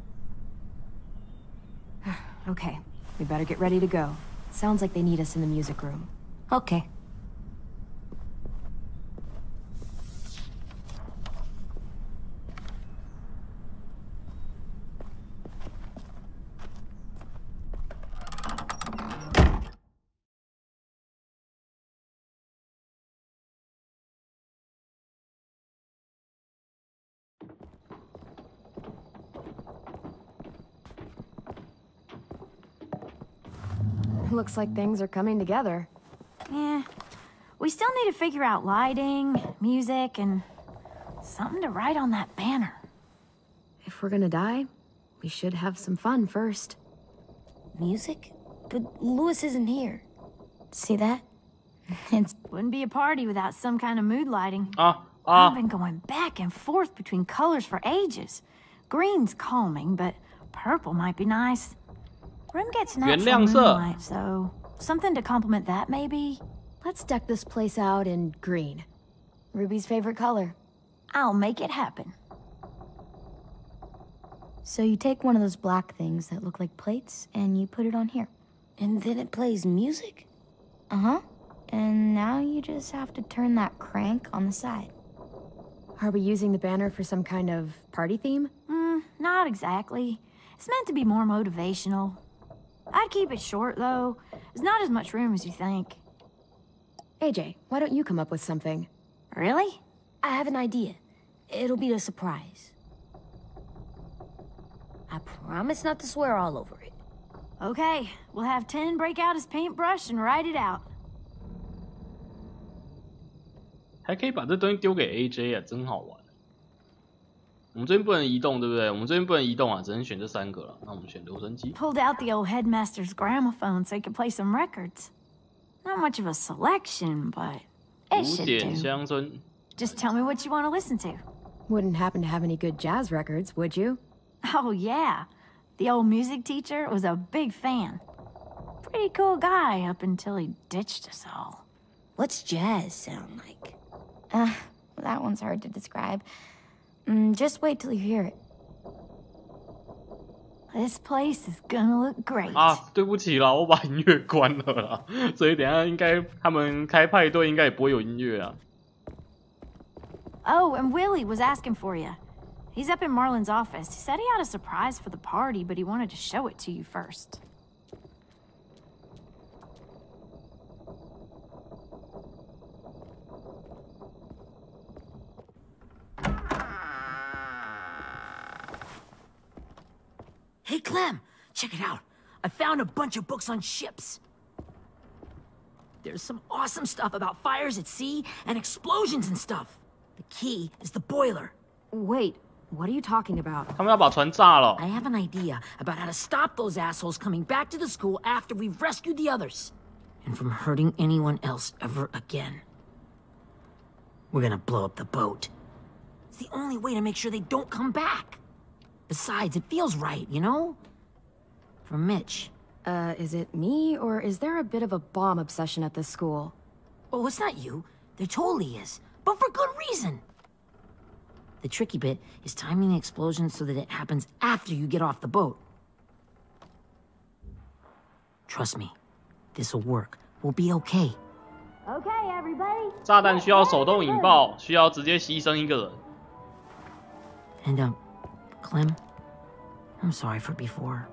Okay, we better get ready to go. Sounds like they need us in the music room. Okay. Looks like things are coming together. Yeah. We still need to figure out lighting, music, and something to write on that banner. If we're gonna die, we should have some fun first. Music? But Louis isn't here. See that? It Wouldn't be a party without some kind of mood lighting. Ah, I've been going back and forth between colors for ages. Green's calming, but purple might be nice. Room gets natural moonlight, so something to complement that, maybe? Let's deck this place out in green. Ruby's favorite color. I'll make it happen. So you take one of those black things that look like plates, and you put it on here. And then it plays music? Uh-huh. And now you just have to turn that crank on the side. Are we using the banner for some kind of party theme? Not exactly. It's meant to be more motivational. I'd keep it short, though. There's not as much room as you think. AJ, why don't you come up with something? Really? I have an idea. It'll be a surprise. I promise not to swear all over it. Okay, we'll have 10 break out his paintbrush and write it out. 还可以把这东西丢给 AJ 啊，真好玩。我们这边不能移动，对不对？我们这边不能移动啊，只能选这3个了。那我们选留声机。Pulled out the old headmaster's gramophone so he could play some records. Not much of a selection, but it should 古典 do. 乡村。Just tell me what you want to listen to. Wouldn't happen to have any good jazz records, would you? Oh, yeah. The old music teacher was a big fan. Pretty cool guy up until he ditched us all. What's jazz sound like? That one's hard to describe. Just wait till you hear it. This place is gonna look great. 啊，对不起啦，我把音乐关了啦，所以等一下应该他们开派对应该也不会有音乐啊。Oh, and Willie was asking for you. He's up in Marlon's office. He said he had a surprise for the party, but he wanted to show it to you first. Hey, Clem, check it out. I found a bunch of books on ships. There's some awesome stuff about fires at sea and explosions and stuff. The key is the boiler. Wait, what are you talking about? 他们要把船炸了。 I have an idea about how to stop those assholes coming back to the school after we've rescued the others. And from hurting anyone else ever again. We're gonna blow up the boat. It's the only way to make sure they don't come back. Besides, it feels right, you know? For Mitch. Is it me, or is there a bit of a bomb obsession at this school? Oh, it's not you. There totally is. But for good reason. The tricky bit is timing the explosion so that it happens after you get off the boat. Trust me, this'll work. We'll be okay. Okay, everybody. 炸弹需要手动引爆，需要直接牺牲一个人。 And, Clem, I'm sorry for before.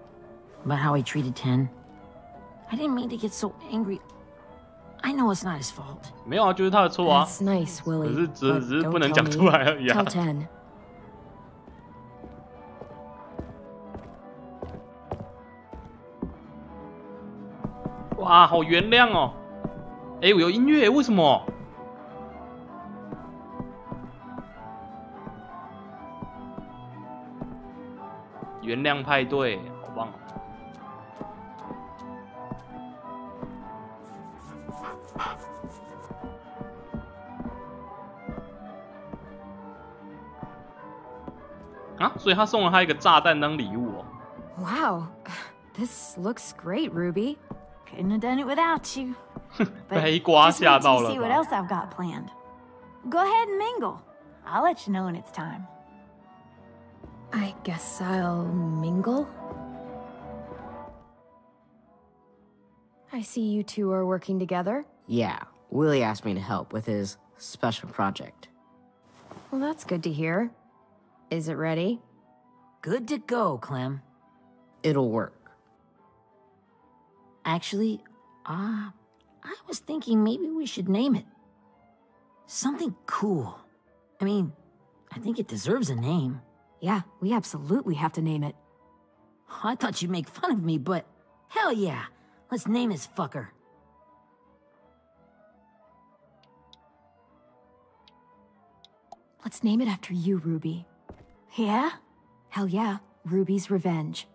About how I treated Ten. I didn't mean to get so angry. I know it's not his fault. 没有啊，就是他的错啊。 That's nice, Willie. 只是 but 不能 don't 讲 tell 出 me. 来而已啊。 Tell 10. 哇，好原谅哦。哎，我有音乐，为什么？原谅派对，好棒哦！啊，所以他送了他一个炸弹当礼物哦。Wow, this looks great, Ruby. Couldn't have done it without you. 被黑瓜 Just 吓 wait 到 till 了 you see what 吧？ else I've got planned. Go ahead and mingle. I'll let you know when it's time. I guess I'll mingle. I see you two are working together. Yeah, Willie asked me to help with his special project. Well, that's good to hear. Is it ready? Good to go, Clem. It'll work. Actually, I was thinking maybe we should name it. Something cool. I mean, I think it deserves a name. Yeah, we absolutely have to name it. I thought you'd make fun of me, but hell yeah. Let's name this fucker. Let's name it after you, Ruby. Yeah? Hell yeah, Ruby's Revenge.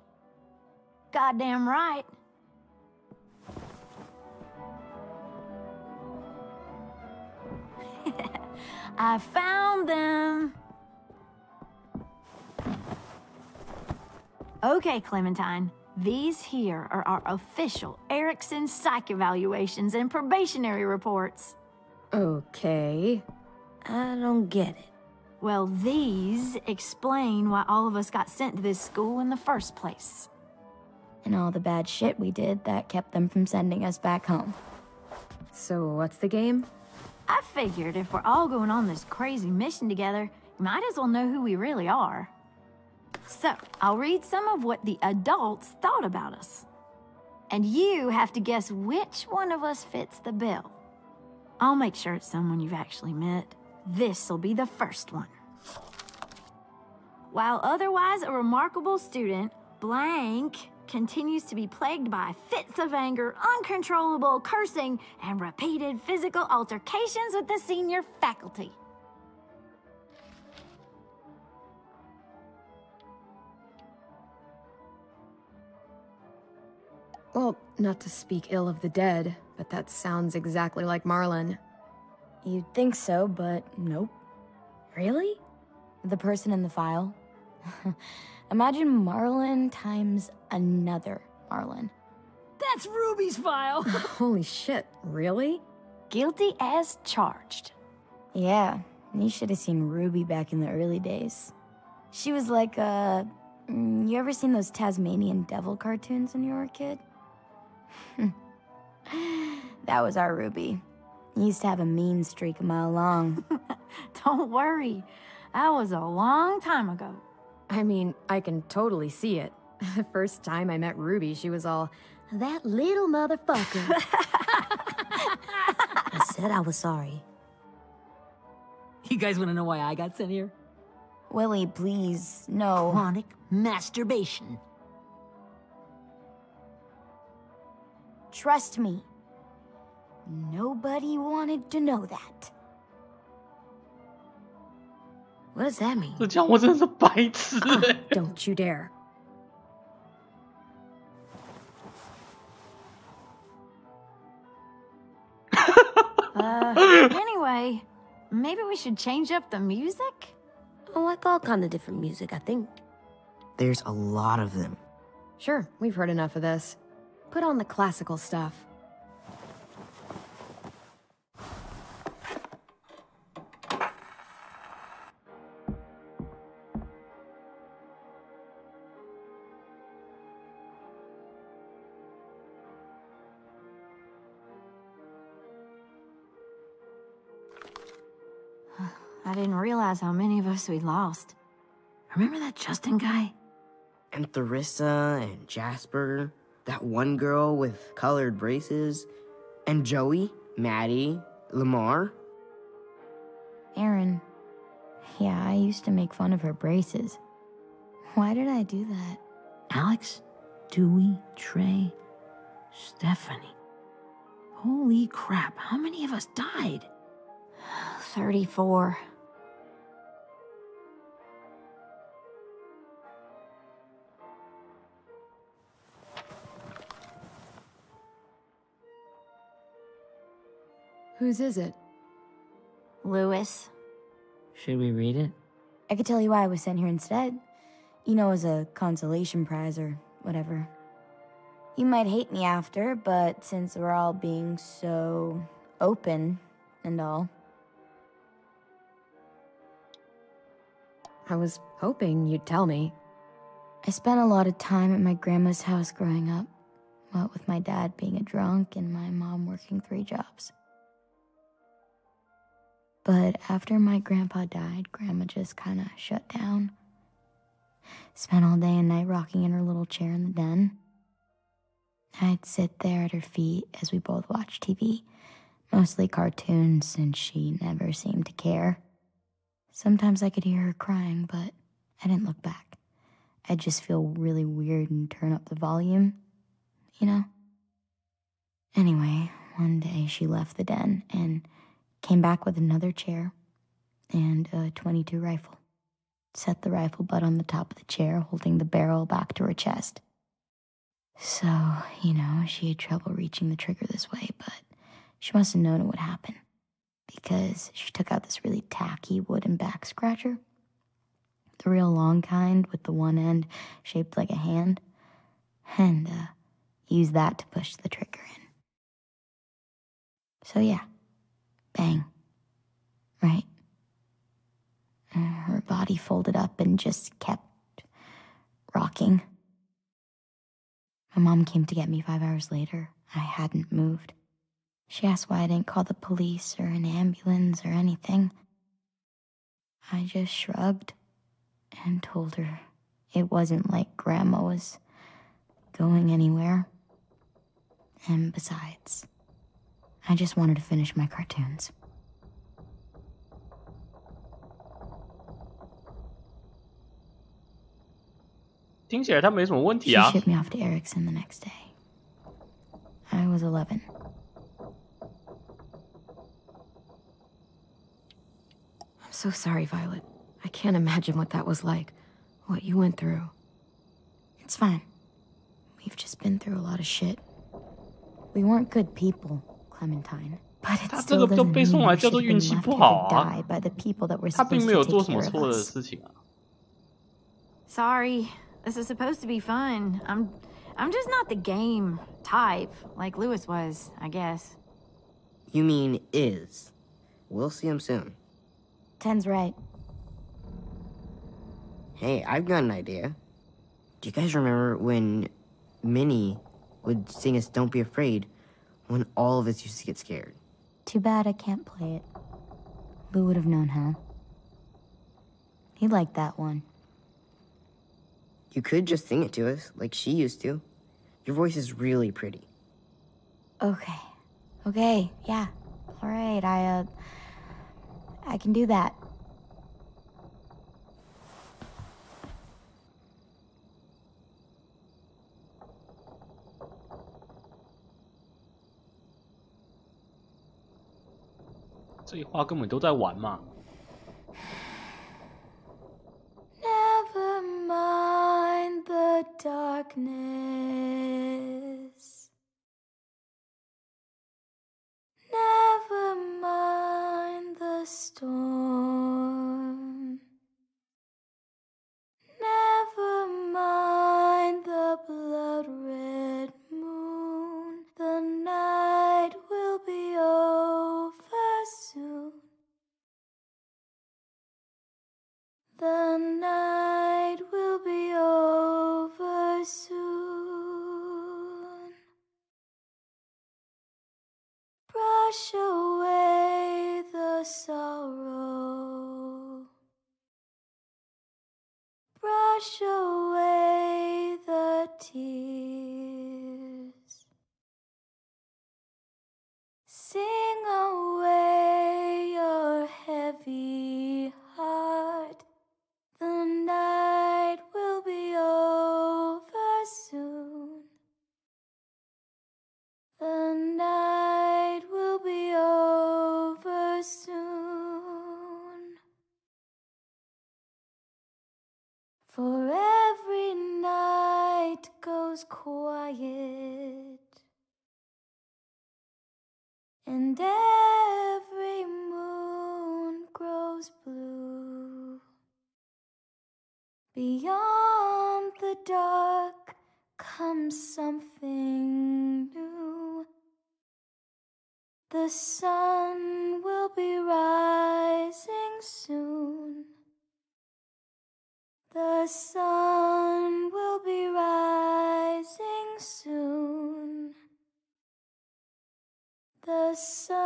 Goddamn right. I found them. Okay, Clementine. These here are our official Erickson psych evaluations and probationary reports. Okay. I don't get it. Well, these explain why all of us got sent to this school in the first place. And all the bad shit we did that kept them from sending us back home. So what's the game? I figured if we're all going on this crazy mission together, you might as well know who we really are. So, I'll read some of what the adults thought about us. And you have to guess which one of us fits the bill. I'll make sure it's someone you've actually met. This'll be the first one. While otherwise a remarkable student, blank continues to be plagued by fits of anger, uncontrollable cursing, and repeated physical altercations with the senior faculty. Well, not to speak ill of the dead, but that sounds exactly like Marlon. You'd think so, but nope. Really? The person in the file? Imagine Marlon times another Marlon. That's Ruby's file! Holy shit, really? Guilty as charged. Yeah, you should have seen Ruby back in the early days. She was like, you ever seen those Tasmanian devil cartoons when you were a kid? That was our Ruby. He used to have a mean streak a mile long. Don't worry, that was a long time ago. I mean, I can totally see it. The first time I met Ruby, she was all, "That little motherfucker." I said I was sorry. You guys want to know why I got sent here? Willie, please, no. Chronic masturbation. Trust me. Nobody wanted to know that. What does that mean? 这家伙真的是白痴欸 Don't you dare. Anyway, maybe we should change up the music? I like all kind of different music, I think. There's a lot of them. Sure, we've heard enough of this. Put on the classical stuff. I didn't realize how many of us we lost. Remember that Justin guy? And Theresa and Jasper, that one girl with colored braces, and Joey, Maddie, Lamar. Aaron. Yeah, I used to make fun of her braces. Why did I do that? Alex, Dewey, Trey, Stephanie. Holy crap, how many of us died? 34. Whose is it? Lewis. Should we read it? I could tell you why I was sent here instead. You know, as a consolation prize or whatever. You might hate me after, but since we're all being so open and all. I was hoping you'd tell me. I spent a lot of time at my grandma's house growing up. What with my dad being a drunk and my mom working 3 jobs. But after my grandpa died, Grandma just kind of shut down. Spent all day and night rocking in her little chair in the den. I'd sit there at her feet as we both watched TV, mostly cartoons since she never seemed to care. Sometimes I could hear her crying, but I didn't look back. I'd just feel really weird and turn up the volume, you know? Anyway, one day she left the den and came back with another chair and a .22 rifle. Set the rifle butt on the top of the chair, holding the barrel back to her chest. So, you know, she had trouble reaching the trigger this way, but she must have known it would happen. Because she took out this really tacky wooden back scratcher. The real long kind with the one end shaped like a hand. And used that to push the trigger in. So yeah. Bang. Right. Her body folded up and just kept rocking. My mom came to get me 5 hours later. I hadn't moved. She asked why I didn't call the police or an ambulance or anything. I just shrugged and told her it wasn't like Grandma was going anywhere. And besides, I just wanted to finish my cartoons.听起来他没什么问题 She 啊。 shipped me off to Erickson the next day. I was 11. I'm so sorry, Violet. I can't imagine what that was like. What you went through. It's fine. We've just been through a lot of shit. We weren't good people, Clementine. But it 他这 still 个就 doesn't 被 mean 送来 we 叫 should 做 have 运 been 气 left 不 here 好 to 啊。 die by the people that were 他并 supposed 没 to 有 take 做什么 care of 错的 us. 事情啊。 Sorry, this is supposed to be fun. I'm just not the game type, like Lewis was, I guess. You mean is. We'll see him soon. Ten's right. Hey, I've got an idea. Do you guys remember when Minnie would sing us Don't Be Afraid when all of us used to get scared? Too bad I can't play it. Lou would have known how. He liked that one. You could just sing it to us, like she used to. Your voice is really pretty. Okay. Okay, yeah. All right, I can do that. "这话根本都在玩嘛。 Never mind the darkness. Never mind the storm. Never mind the blood-red moon. The night will be over soon. The night will be over soon. Brush away the sorrow. Brush away the tears. Sing away your heavy heart. The night will be over soon. The night will be over soon. For every night goes quiet, and every moon grows blue. Beyond the dark comes something new. The sun will be rising soon. The sun will be rising soon. The sun